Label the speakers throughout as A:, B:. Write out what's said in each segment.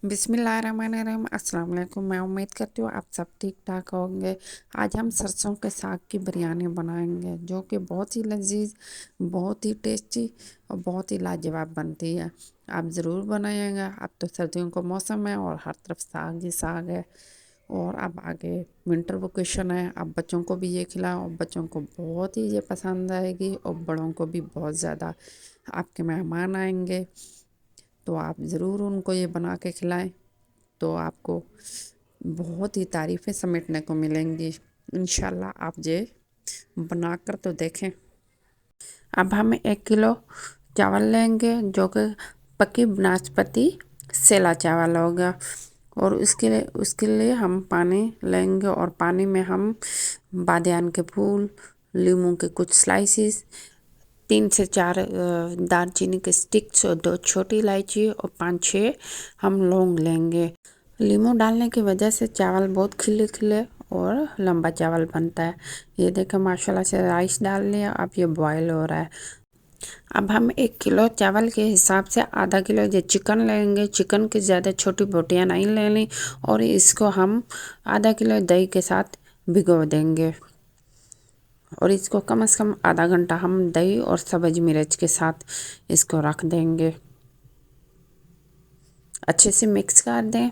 A: बिस्मिल्लाहिर्रहमानिर्रहीम अस्सलाम वालेकुम। मैं उम्मीद करती हूँ आप सब ठीक ठाक होंगे। आज हम सरसों के साग की बिरयानी बनाएंगे जो कि बहुत ही लजीज, बहुत ही टेस्टी और बहुत ही लाजवाब बनती है। आप ज़रूर बनाइएगा। अब तो सर्दियों का मौसम है और हर तरफ साग ही साग है। और अब आगे विंटर वेकेशन है, अब बच्चों को भी ये खिलाओ, बच्चों को बहुत ही ये पसंद आएगी और बड़ों को भी बहुत ज़्यादा। आपके मेहमान आएंगे तो आप ज़रूर उनको ये बना के खिलाएं, तो आपको बहुत ही तारीफ़ें समेटने को मिलेंगी। इंशाल्लाह आप ये बनाकर तो देखें। अब हम 1 किलो चावल लेंगे जो कि पकी नाशपाती सेला चावल होगा। और उसके लिए हम पानी लेंगे और पानी में हम बादियान के फूल, लीमू के कुछ स्लाइसिस, 3 से 4 दालचीनी के स्टिक्स और 2 छोटी इलायची और 5-6 हम लौंग लेंगे। लीमू डालने की वजह से चावल बहुत खिले खिले और लंबा चावल बनता है। ये देखें माशाल्लाह से राइस डाल लिया, अब ये बॉयल हो रहा है। अब हम 1 किलो चावल के हिसाब से आधा किलो ये चिकन लेंगे। चिकन की ज़्यादा छोटी बोटियाँ नहीं लेनी और इसको हम आधा किलो दही के साथ भिगो देंगे और इसको कम से कम आधा घंटा हम दही और सब्ज़ मिर्च के साथ इसको रख देंगे। अच्छे से मिक्स कर दें।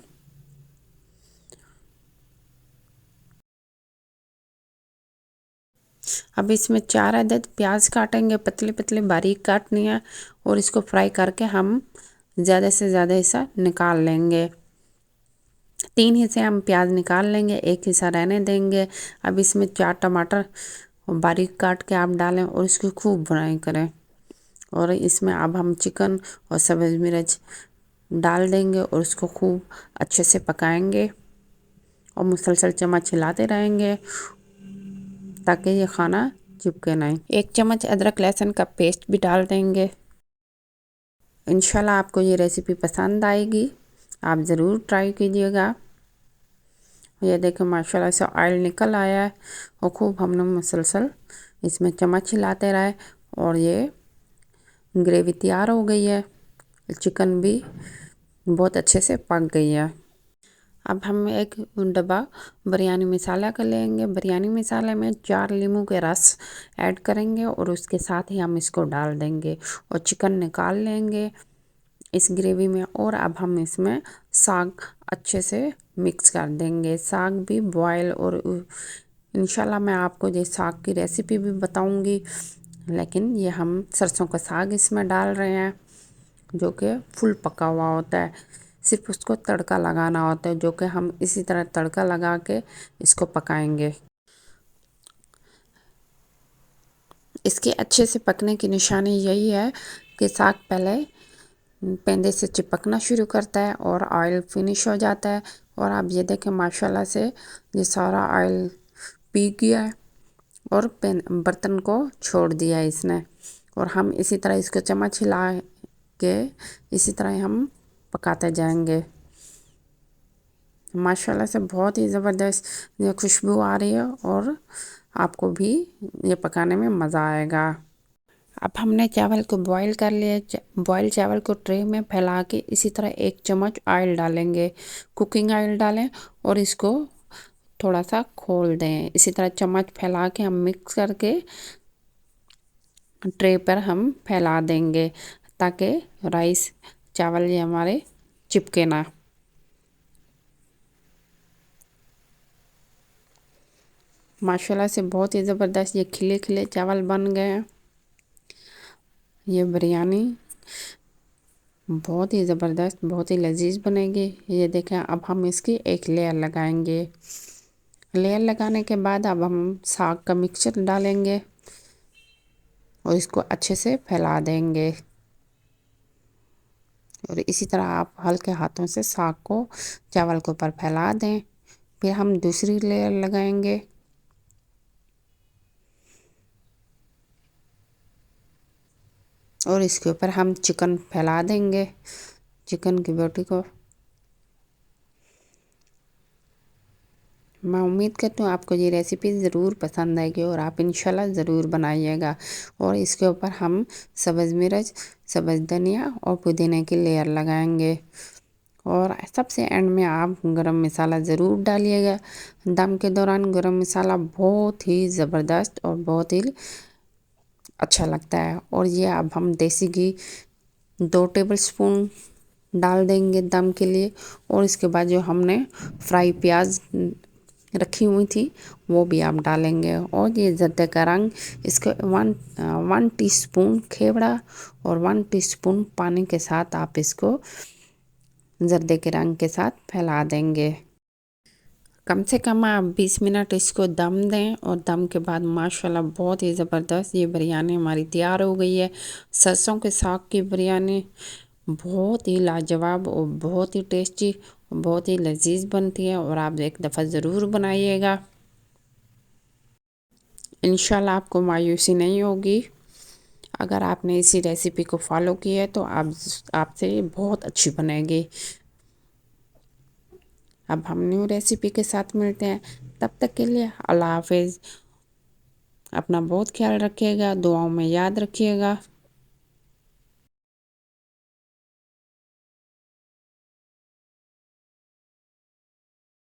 A: अब इसमें 4 अदद प्याज काटेंगे, पतली पतली बारीक काटनी है और इसको फ्राई करके हम ज़्यादा से ज़्यादा हिस्सा निकाल लेंगे। 3 हिस्से हम प्याज निकाल लेंगे, 1 हिस्सा रहने देंगे। अब इसमें 4 टमाटर बारीक काट के आप डालें और इसको खूब फ्राई करें। और इसमें अब हम चिकन और सब्ज़ मिर्च डाल देंगे और उसको खूब अच्छे से पकाएंगे और मुसलसल चम्मच हिलाते रहेंगे ताकि ये खाना चिपके नहीं। 1 चम्मच अदरक लहसुन का पेस्ट भी डाल देंगे। इंशाल्लाह आपको ये रेसिपी पसंद आएगी, आप ज़रूर ट्राई कीजिएगा। ये देखो माशाल्लाह से ऑयल निकल आया है और खूब हमने मुसलसल इसमें चम्मच हिलाते रहे और ये ग्रेवी तैयार हो गई है। चिकन भी बहुत अच्छे से पक गई है। अब हम एक डब्बा बिरयानी मसाला का लेंगे। बिरयानी मसाले में 4 नींबू के रस ऐड करेंगे और उसके साथ ही हम इसको डाल देंगे और चिकन निकाल लेंगे इस ग्रेवी में। और अब हम इसमें साग अच्छे से मिक्स कर देंगे। साग भी बॉयल और इंशाल्लाह मैं आपको ये साग की रेसिपी भी बताऊंगी, लेकिन ये हम सरसों का साग इसमें डाल रहे हैं जो कि फुल पका हुआ होता है। सिर्फ उसको तड़का लगाना होता है जो कि हम इसी तरह तड़का लगा के इसको पकाएंगे। इसके अच्छे से पकने की निशानी यही है कि साग पहले पेंदे से चिपकना शुरू करता है और ऑयल फिनिश हो जाता है। और आप ये देखें माशाल्लाह से ये सारा ऑयल पी गया है और बर्तन को छोड़ दिया है इसने। और हम इसी तरह इसको चम्मच हिला के इसी तरह हम पकाते जाएंगे। माशाल्लाह से बहुत ही ज़बरदस्त ये खुशबू आ रही है और आपको भी ये पकाने में मज़ा आएगा। अब हमने चावल को बॉईल कर लिया। बॉईल चावल को ट्रे में फैला के इसी तरह 1 चम्मच ऑयल डालेंगे, कुकिंग ऑयल डालें और इसको थोड़ा सा खोल दें। इसी तरह चम्मच फैला के हम मिक्स करके ट्रे पर हम फैला देंगे ताकि राइस चावल ये हमारे चिपके ना। माशाल्लाह से बहुत ही ज़बरदस्त ये खिले खिले चावल बन गए हैं। ये बिरयानी बहुत ही ज़बरदस्त, बहुत ही लजीज बनेगी। ये देखें अब हम इसकी एक लेयर लगाएंगे। लेयर लगाने के बाद अब हम साग का मिक्सचर डालेंगे और इसको अच्छे से फैला देंगे। और इसी तरह आप हल्के हाथों से साग को चावल के ऊपर फैला दें। फिर हम दूसरी लेयर लगाएंगे और इसके ऊपर हम चिकन फैला देंगे, चिकन की बोटी को। मैं उम्मीद करती हूँ आपको ये रेसिपी ज़रूर पसंद आएगी और आप इंशाल्लाह ज़रूर बनाइएगा। और इसके ऊपर हम सब्ज़ मिर्च, सब्ज़ धनिया और पुदीने की लेयर लगाएंगे और सबसे एंड में आप गरम मसाला ज़रूर डालिएगा। दम के दौरान गरम मसाला बहुत ही ज़बरदस्त और बहुत ही अच्छा लगता है। और ये अब हम देसी घी 2 टेबलस्पून डाल देंगे दम के लिए। और इसके बाद जो हमने फ्राई प्याज रखी हुई थी वो भी आप डालेंगे। और ये जर्दे का रंग इसके 1 टीस्पून खेवड़ा और 1 टीस्पून पानी के साथ आप इसको जर्दे के रंग के साथ फैला देंगे। कम से कम आप 20 मिनट इसको दम दें। और दम के बाद माशाल्लाह बहुत ही ज़बरदस्त ये बिरयानी हमारी तैयार हो गई है। सरसों के साग की बिरयानी बहुत ही लाजवाब और बहुत ही टेस्टी, बहुत ही लजीज बनती है। और आप एक दफ़ा ज़रूर बनाइएगा, इंशाल्लाह आपको मायूसी नहीं होगी। अगर आपने इसी रेसिपी को फॉलो किया है तो आपसे बहुत अच्छी बनेगी। अब हम न्यू रेसिपी के साथ मिलते हैं, तब तक के लिए अल्लाह हाफिज़। अपना बहुत ख्याल रखिएगा, दुआओं में याद रखिएगा।